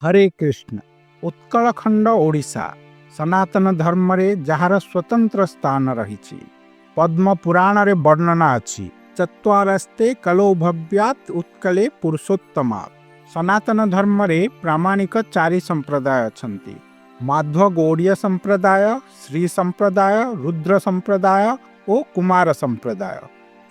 हरे कृष्ण। उत्कलखंड ओडिशा सनातन धर्म रे जहार स्वतंत्र स्थान रही। पद्म पुराण रे वर्णना अछि चत्वारस्ते कलो भव्यात् उत्कले पुरुषोत्तमात्। सनातन धर्म रे प्रामाणिक चारि संप्रदाय अछंती। माध्व गौड़ीय संप्रदाय, श्री संप्रदाय, रुद्र संप्रदाय और कुमार संप्रदाय।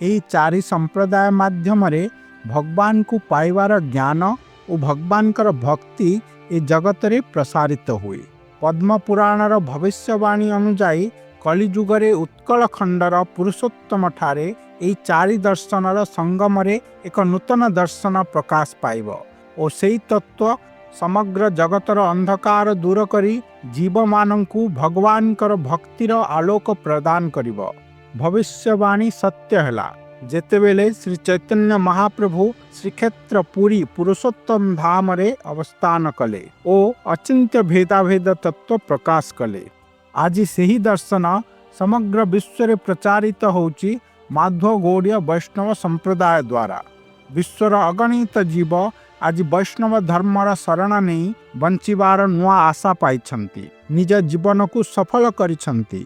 यही चारि संप्रदाय माध्यम रे भगवान को पाइबार ज्ञान और भगवान कर भक्ति ए जगत रे प्रसारित हुए। पद्म पुराणर भविष्यवाणी अनुजाई कलिजुगरे उत्कल खंडर पुरुषोत्तम ठारे एई चारि दर्शनर संगम रे एक नूतन दर्शन प्रकाश पाइब और सेई तत्व समग्र जगतर अंधकार दूर करी जीव मानंकु भगवान कर भक्तिर आलोक प्रदान करिब। भविष्यवाणी सत्य हैला जेतेबेले श्री चैतन्य महाप्रभु श्रीक्षेत्र पुरी पुरुषोत्तम धाम रे अवस्थान कले ओ अचिंत्य भेदाभेद तत्व प्रकाश कले। आज सेही दर्शन समग्र विश्व रे प्रचारित होउची माध्व गौड़ीय वैष्णव संप्रदाय द्वारा। विश्वर अगणित जीव आज वैष्णव धर्मर शरण नहीं बंचिबार नुआ आशा पाइछंती, निज जीवन को सफल करिछंती।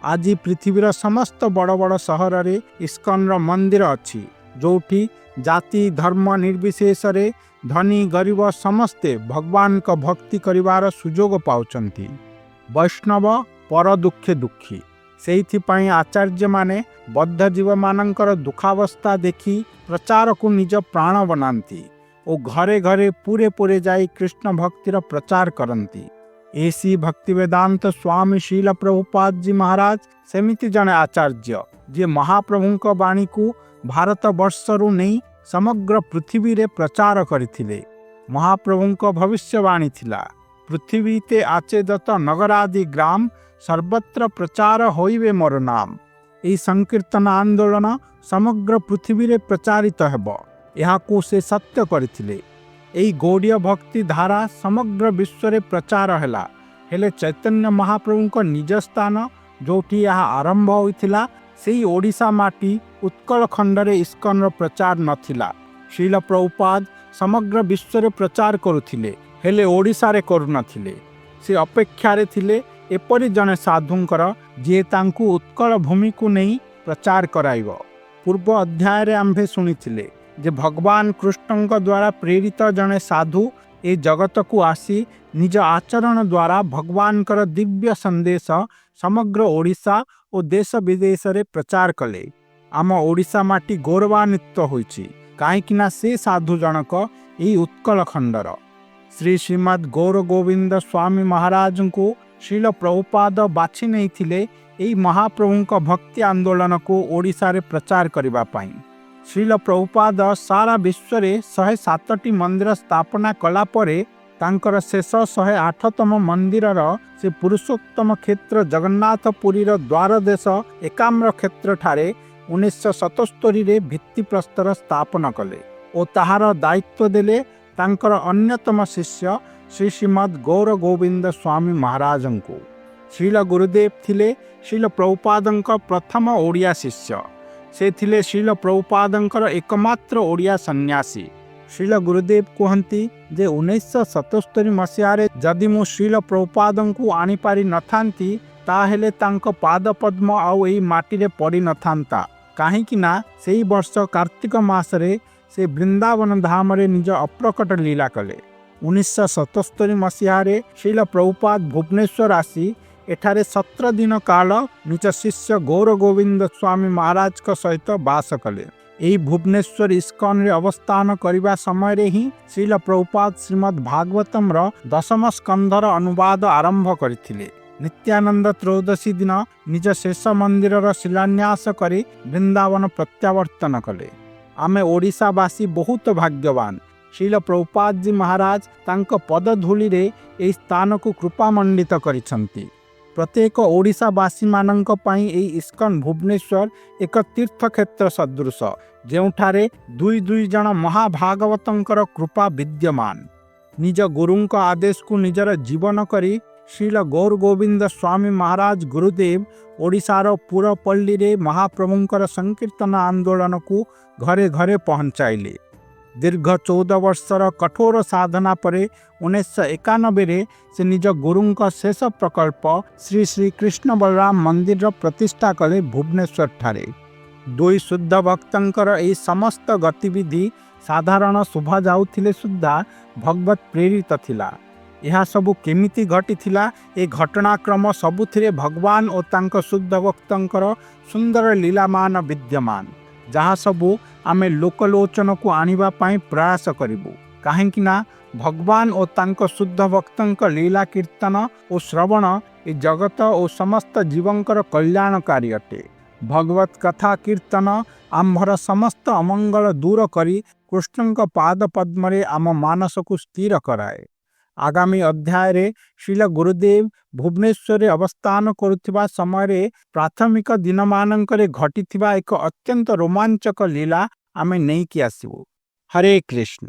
आज पृथ्वीर समस्त बड़ बड़ सहर रे इस्कन मंदिर अच्छी, जोठी जाति धर्म निर्विशेष रे धनी गरीब समस्ते भगवान का भक्ति करिवार सुजोग पाउचंती। वैष्णव पर दुखे दुखी, सेइथिपाई आचार्य माने बद्ध जीव मानंकर दुखावस्था देखी प्रचार को निज प्राण बनाती और घरे घरे पूरे पूरे जाई कृष्ण भक्तिर प्रचार करती। एसी भक्ति वेदांत स्वामी शील प्रभुपाद जी महाराज सेमिति जने आचार्य जे महाप्रभु वाणी को भारत वर्षरु नहीं समग्र पृथ्वी रे प्रचार करथिले। महाप्रभु भविष्यवाणी थिला पृथ्वी ते आचेदत नगरादि ग्राम सर्वत्र प्रचार होइबे मोर नाम। एई संकीर्तन आंदोलन समग्र पृथ्वी रे प्रचारित हेबो याकू से सत्य करथिले। एई गौड़ीय भक्ति धारा समग्र विश्व रे प्रचार हैला। हेले चैतन्य महाप्रभु को निज स्थान जोठी यहाँ आरंभ होइथिला सेई ओडिशा माटी उत्कल खंड रे इस्कन प्रचार नथिला। श्रील प्रभुपाद समग्र विश्व रे प्रचार करुथिले हेले ओडिशा रे करू नथिले। से अपेक्षा रे थिले एपरि जने साधुंकर जे तांकु उत्कल भूमि को नहीं प्रचार कराइबो। पूर्व अध्याय रे आम्भे सुनिथिले जे भगवान कृष्ण द्वारा प्रेरित जने साधु ए जगत को आसी निज आचरण द्वारा भगवान कर दिव्य संदेश समग्र ओडिशा और देश विदेश रे प्रचार कले। आम ओडिशा माटी गौरवान्वित होइछि काहेकिना से साधु जनक एई उत्कल खंडर। श्री श्रीमद गौर गोविंद स्वामी महाराज को श्रील प्रभुपाद बाछि नहीं थिले एई महाप्रभु का भक्ति आंदोलन को ओडिशा रे प्रचार करिबा पाई। श्रील प्रभुपाद सारा विश्व रे 107टी मंदिर स्थापना कला परे तांकर शेष 108तम मंदिर से पुरुषोत्तम क्षेत्र जगन्नाथपुरी द्वारदेश एकाम्र क्षेत्र ठारे 1977 रे भित्ति प्रस्तर स्थापन कले और ताहार दायित्व देले तांकर अन्यतम शिष्य श्री श्रीमद गौर गोविंद स्वामी महाराज को। श्रील गुरुदेव थिले श्रील प्रभुपादंक प्रथम ओडिया शिष्य। से थिले श्रील प्रभुपादंकर एकमात्र ओडिया सन्यासी। श्रील गुरुदेव कहती जे 1977 मसीह जदि मु श्रील प्रभुपादंकु आनी पारि नथांती ताहेले तांको पाद पद्म आउ एई माटी रे पड़ी नथांता काहेकिना सेई वर्ष कार्तिक मासरे से वृंदावन धाम रे निज अप्रकट लीला कले। 1977 मसीह श्रील प्रभुपाद भुवनेश्वर आसी एठारे 17 दिन काल निज शिष्य गौर गोविंद स्वामी महाराज का सहित बास कले। एई भुवनेश्वर इस्कन रे अवस्थान करिबा समय रे ही श्रील प्रभुपाद श्रीमद् भागवतम र 10म स्कंधर अनुवाद आरंभ करथिले। नित्यानंद त्रयोदशी दिन निज शेष मंदिर र शिलान्यास करी वृंदावन प्रत्यावर्तन कले। आमे ओडिशावासी बहुत भाग्यवान। श्रील प्रभुपाद जी महाराज तांको पदधूलि रे एई स्थान को कृपामंडित करिसंती। प्रत्येक ओडिशावासी मानंक पई एई इस्कन भुवनेश्वर एक तीर्थ क्षेत्र सदृश जेउठारे दुई दुई जन महाभागवतंकर कृपा विद्यमान। निज गुरुंक आदेश को निजर जीवन करी श्रील गौर गोविंद स्वामी महाराज गुरुदेव ओडिशार पुरपल्ली रे महाप्रभुंकर संकीर्तन आंदोलन को घरे घरे पहुंचाइले। दीर्घ 14 वर्षर कठोर साधना परे 1991 से निज गुरुंक शेष प्रकल्प श्री श्री कृष्ण बलराम मंदिर प्रतिष्ठा कले भुवनेश्वर ठारे। दुई शुद्ध भक्तंकर ए समस्त गतिविधि साधारण शोभा जाउथिले सुद्धा भगवत प्रेरित थिला। यह सबु केमिति घटिथिला ए घटनाक्रम सबुथिरे भगवान और तांक शुद्ध भक्तंकर सुंदर लीलामान विद्यमान, जहाँ सबु आमे लोकलोचन को आनिबा पाई प्रयास करिबु। काहेकि ना भगवान और तांक शुद्ध भक्तंक लीला कीर्तन और श्रवण ए जगत और समस्त जीवंकर कल्याणकारी अटे। भगवत कथा कीर्तन आम्भर समस्त अमंगल दूर करी कृष्णंक पाद पद्मरे आम मानस को स्थिर कराए। आगामी अध्याय रे श्रील गुरुदेव भुवनेश्वर अवस्थान करुथिबा समय प्राथमिक दिन मानंकरे घटिथिबा एक अत्यंत रोमांचक लीला आमे नहीं कि आसिबु। हरे कृष्ण।